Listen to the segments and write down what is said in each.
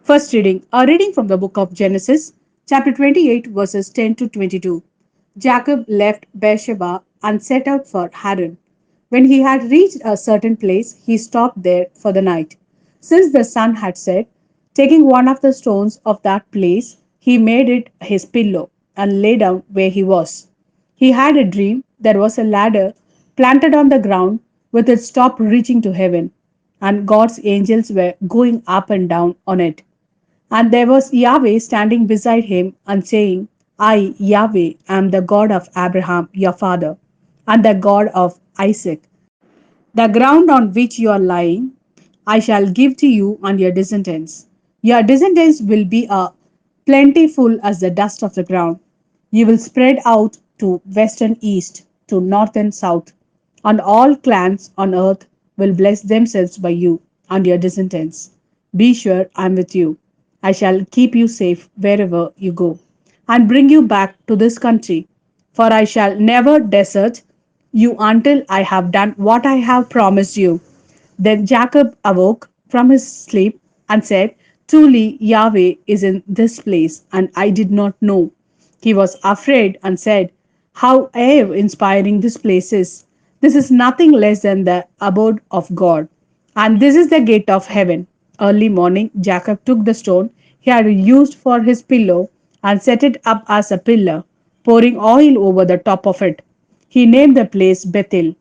First reading, a reading from the book of Genesis, chapter 28, verses 10 to 22. Jacob left Beersheba and set out for Haran. When he had reached a certain place, he stopped there for the night. Since the sun had set, taking one of the stones of that place, he made it his pillow and lay down where he was. He had a dream. There was a ladder planted on the ground with its top reaching to heaven, and God's angels were going up and down on it. And there was Yahweh standing beside him and saying, I, Yahweh, am the God of Abraham, your father, and the God of Isaac. The ground on which you are lying, I shall give to you and your descendants. Your descendants will be a plentiful as the dust of the ground. You will spread out to west and east, to north and south, and all clans on earth will bless themselves by you and your descendants. Be sure I am with you. I shall keep you safe wherever you go, and bring you back to this country, for I shall never desert you until I have done what I have promised you. Then Jacob awoke from his sleep and said, Truly Yahweh is in this place, and I did not know. He was afraid and said, How awe inspiring this place is! This is nothing less than the abode of God, and this is the gate of heaven. Early morning, Jacob took the stone he had used for his pillow and set it up as a pillar, pouring oil over the top of it. He named the place Bethel,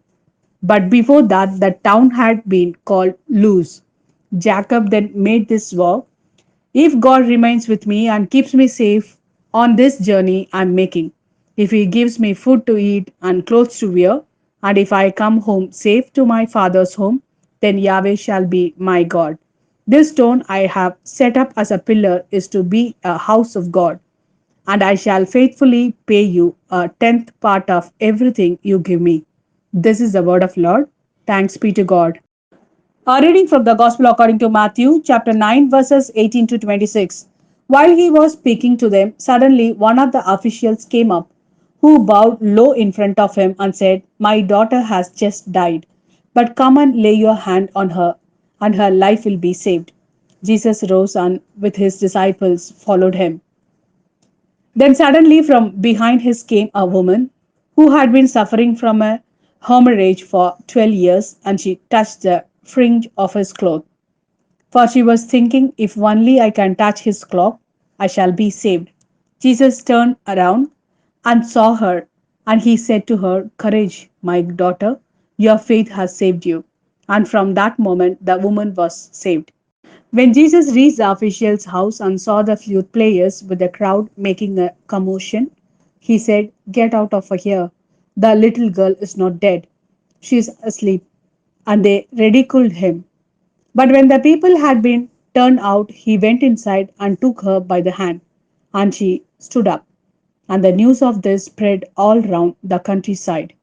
but before that, the town had been called Luz. Jacob then made this vow: if God remains with me and keeps me safe on this journey I'm making, if He gives me food to eat and clothes to wear, and if I come home safe to my father's home, then Yahweh shall be my God. This stone I have set up as a pillar is to be a house of God, and I shall faithfully pay you a tenth part of everything you give me. This is the word of Lord. Thanks be to God. A reading from the Gospel according to Matthew, chapter 9, verses 18 to 26. While he was speaking to them, suddenly one of the officials came up, who bowed low in front of him and said, My daughter has just died, but come and lay your hand on her, and her life will be saved. Jesus rose and with his disciples followed him. Then suddenly from behind him came a woman who had been suffering from a hemorrhage for 12 years, and she touched the fringe of his cloth. For she was thinking, if only I can touch his cloak, I shall be saved. Jesus turned around and saw her, and he said to her, Courage, my daughter, your faith has saved you. And from that moment, the woman was saved. When Jesus reached the official's house and saw the flute players with the crowd making a commotion, he said, Get out of here. The little girl is not dead. She is asleep. And they ridiculed him. But when the people had been turned out, he went inside and took her by the hand, and she stood up. And the news of this spread all round the countryside.